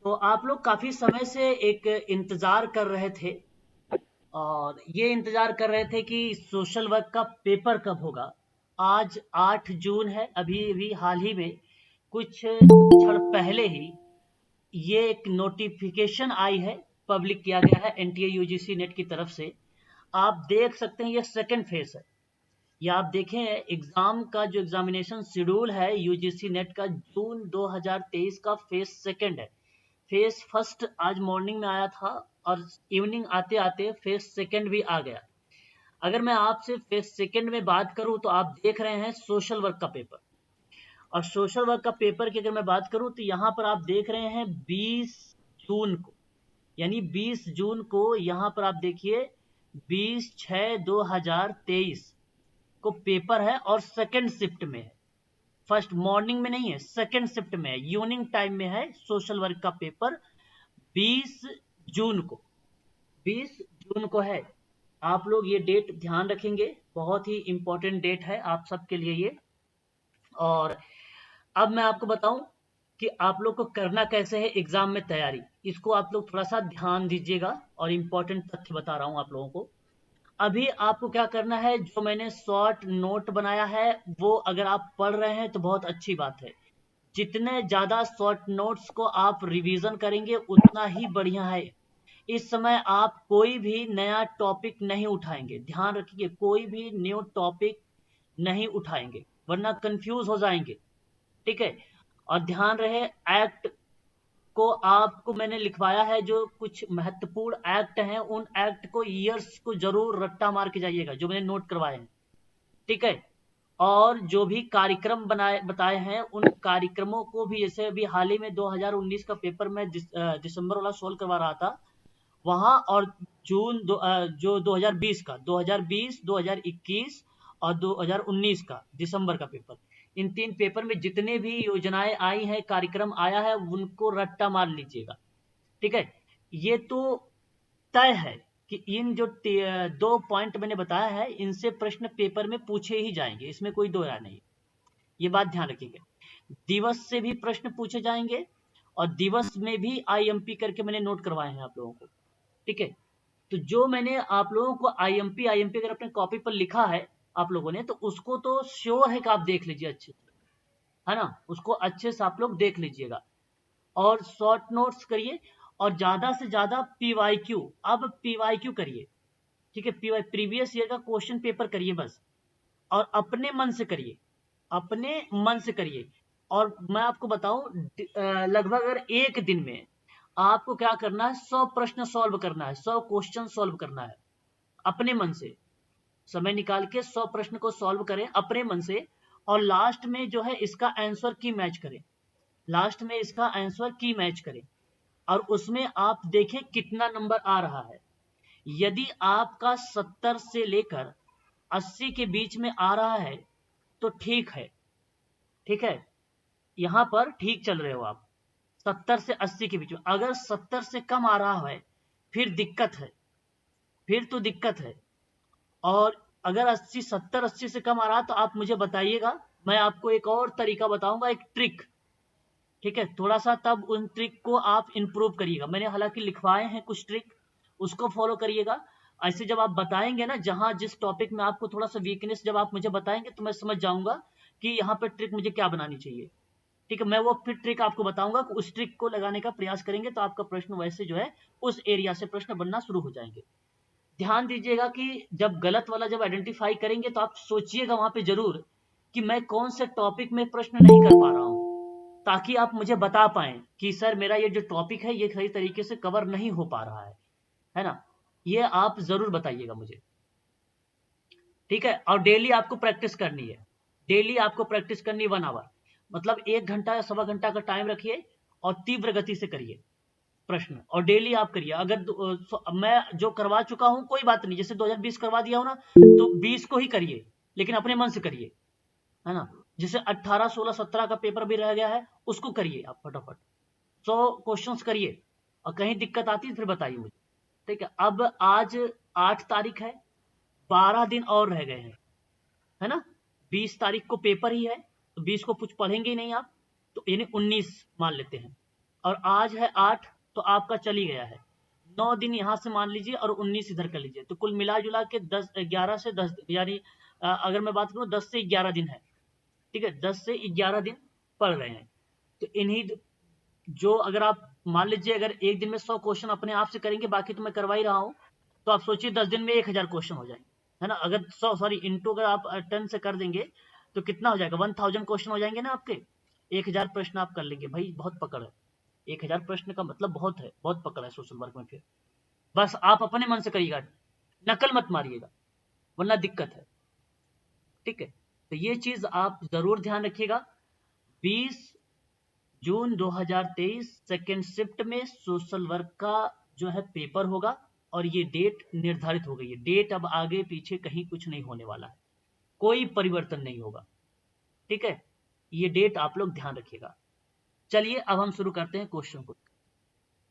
तो आप लोग काफी समय से एक इंतजार कर रहे थे और ये इंतजार कर रहे थे कि सोशल वर्क का पेपर कब होगा। आज 8 जून है। अभी अभी हाल ही में कुछ क्षण पहले ही ये एक नोटिफिकेशन आई है, पब्लिक किया गया है एनटीए यूजीसी नेट की तरफ से। आप देख सकते हैं ये सेकंड फेज है। ये आप देखें एग्जाम का जो एग्जामिनेशन शेड्यूल है यूजीसी नेट का, जून 2023 का फेज सेकंड है। फेज फर्स्ट आज मॉर्निंग में आया था और इवनिंग आते आते फेज सेकंड भी आ गया। अगर मैं आपसे फेज सेकंड में बात करूं तो आप देख रहे हैं सोशल वर्क का पेपर। और सोशल वर्क का पेपर की अगर मैं बात करूं तो यहाँ पर आप देख रहे हैं 20 जून को, यानी 20 जून को यहाँ पर आप देखिए 20/6/2023 को पेपर है और सेकंड शिफ्ट में है। फर्स्ट मॉर्निंग में नहीं है, सेकंड शिफ्ट में है, इवनिंग टाइम में है सोशल वर्क का पेपर। 20 जून को 20 जून को है। आप लोग ये डेट ध्यान रखेंगे, बहुत ही इंपॉर्टेंट डेट है आप सबके लिए ये। और अब मैं आपको बताऊं कि आप लोग को करना कैसे है एग्जाम में तैयारी, इसको आप लोग थोड़ा सा ध्यान दीजिएगा और इंपॉर्टेंट तथ्य बता रहा हूं आप लोगों को। अभी आपको क्या करना है, जो मैंने शॉर्ट नोट बनाया है वो अगर आप पढ़ रहे हैं तो बहुत अच्छी बात है। जितने ज्यादा शॉर्ट नोट्स को आप रिवीजन करेंगे उतना ही बढ़िया है। इस समय आप कोई भी नया टॉपिक नहीं उठाएंगे, ध्यान रखिए, कोई भी न्यू टॉपिक नहीं उठाएंगे वरना कंफ्यूज हो जाएंगे। ठीक है। और ध्यान रहे, एक्ट को आपको मैंने लिखवाया है, जो कुछ महत्वपूर्ण एक्ट हैं उन एक्ट को ईयर्स को जरूर रट्टा मार के जाइएगा जो मैंने नोट करवाए हैं। ठीक है। और जो भी कार्यक्रम बनाए बताए हैं उन कार्यक्रमों को भी, जैसे अभी हाल ही में 2019 का पेपर में दिसंबर वाला सोल्व करवा रहा था वहां, और जो 2020 का 2020 2021 और 2019 का दिसंबर का पेपर, इन 3 पेपर में जितने भी योजनाएं आई हैं, कार्यक्रम आया है, उनको रट्टा मार लीजिएगा। ठीक है। ये तो तय है कि इन जो 2 पॉइंट मैंने बताया है इनसे प्रश्न पेपर में पूछे ही जाएंगे, इसमें कोई दो राय नहीं। ये बात ध्यान रखिएगा। दिवस से भी प्रश्न पूछे जाएंगे और दिवस में भी आईएमपी करके मैंने नोट करवाए हैं आप लोगों को। ठीक है। तो जो मैंने आप लोगों को आईएमपी आईएमपी अगर अपने कॉपी पर लिखा है आप लोगों ने, तो उसको तो श्योर है कि आप देख लीजिए अच्छे से, है ना, उसको अच्छे से आप लोग देख लीजिएगा और शॉर्ट नोट्स करिए और ज्यादा से ज्यादा पीवाईक्यू, अब पीवाईक्यू करिए। ठीक है, पीवाई प्रीवियस ईयर का क्वेश्चन पेपर करिए बस, और अपने मन से करिए, अपने मन से करिए। और मैं आपको बताऊं लगभग अगर एक दिन में आपको क्या करना है, 100 प्रश्न सॉल्व करना है, 100 क्वेश्चन सॉल्व करना है अपने मन से। समय निकाल के 100 प्रश्न को सॉल्व करें अपने मन से और लास्ट में जो है इसका आंसर की मैच करें, लास्ट में इसका आंसर की मैच करें और उसमें आप देखें कितना नंबर आ रहा है। यदि आपका 70 से लेकर 80 के बीच में आ रहा है तो ठीक है। ठीक है, यहां पर ठीक चल रहे हो आप, 70 से 80 के बीच में। अगर 70 से कम आ रहा है फिर दिक्कत है, फिर तो दिक्कत है। और अगर 80 70 80 से कम आ रहा तो आप मुझे बताइएगा, मैं आपको एक और तरीका बताऊंगा, एक ट्रिक। ठीक है, थोड़ा सा तब उन ट्रिक को आप इंप्रूव करिएगा। मैंने हालांकि लिखवाए हैं कुछ ट्रिक, उसको फॉलो करिएगा। ऐसे जब आप बताएंगे ना, जहां जिस टॉपिक में आपको थोड़ा सा वीकनेस जब आप मुझे बताएंगे तो मैं समझ जाऊंगा कि यहाँ पे ट्रिक मुझे क्या बनानी चाहिए। ठीक है, मैं वो फिर ट्रिक आपको बताऊंगा, उस ट्रिक को लगाने का प्रयास करेंगे तो आपका प्रश्न वैसे जो है उस एरिया से प्रश्न बनना शुरू हो जाएंगे। ध्यान दीजिएगा कि जब गलत वाला जब आइडेंटिफाई करेंगे तो आप सोचिएगा वहां पे जरूर कि मैं कौन से टॉपिक में प्रश्न नहीं कर पा रहा हूं, ताकि आप मुझे बता पाए कि सर मेरा ये जो टॉपिक है ये सही तरीके से कवर नहीं हो पा रहा है ना। ये आप जरूर बताइएगा मुझे। ठीक है, और डेली आपको प्रैक्टिस करनी है, डेली आपको प्रैक्टिस करनी 1 आवर, मतलब 1 घंटा या सवा घंटा का टाइम रखिए और तीव्र गति से करिए प्रश्न, और डेली आप करिए। अगर मैं जो करवा चुका हूं कोई बात नहीं, जैसे 2020 करवा दिया हो ना तो 20 को ही करिए, लेकिन अपने मन से करिए, है ना। जैसे 18 16 17 का पेपर भी रह गया है उसको करिए आप फटाफट, 100 क्वेश्चंस करिए और कहीं दिक्कत आती है फिर बताइए मुझे। ठीक है, अब आज 8 तारीख है, 12 दिन और रह गए हैं, है ना। 20 तारीख को पेपर ही है तो 20 को कुछ पढ़ेंगे ही नहीं आप, तो यानी 19 मान लेते हैं। और आज है 8, तो आपका चल ही गया है। 9 दिन यहाँ से मान लीजिए और 19 इधर कर लीजिए, तो कुल मिला जुला के 10 11 से 10 यानी अगर मैं बात करूँ 10 से 11 दिन है। ठीक है, 10 से 11 दिन पड़ रहे हैं। तो इन्हीं जो अगर आप मान लीजिए अगर एक दिन में 100 क्वेश्चन अपने आप से करेंगे, बाकी तो मैं करवा ही रहा हूँ, तो आप सोचिए 10 दिन में 1000 क्वेश्चन हो जाएंगे, है ना। अगर 100 सॉरी इंटू अगर आप 10 से कर देंगे तो कितना हो जाएगा, 1000 क्वेश्चन हो जाएंगे ना आपके। 1000 प्रश्न आप कर लेंगे भाई, बहुत पकड़ है। 1000 प्रश्न का मतलब बहुत है, बहुत पकड़ है सोशल वर्क में। फिर बस आप अपने मन से करिएगा, नकल मत मारिएगा, वरना दिक्कत है। ठीक है, तो ये चीज आप जरूर ध्यान रखिएगा। 20 जून 2023 सेकेंड शिफ्ट में सोशल वर्क का जो है पेपर होगा, और ये डेट निर्धारित हो गई है। डेट अब आगे पीछे कहीं कुछ नहीं होने वाला है, कोई परिवर्तन नहीं होगा। ठीक है, ये डेट आप लोग ध्यान रखिएगा। चलिए अब हम शुरू करते हैं क्वेश्चन को।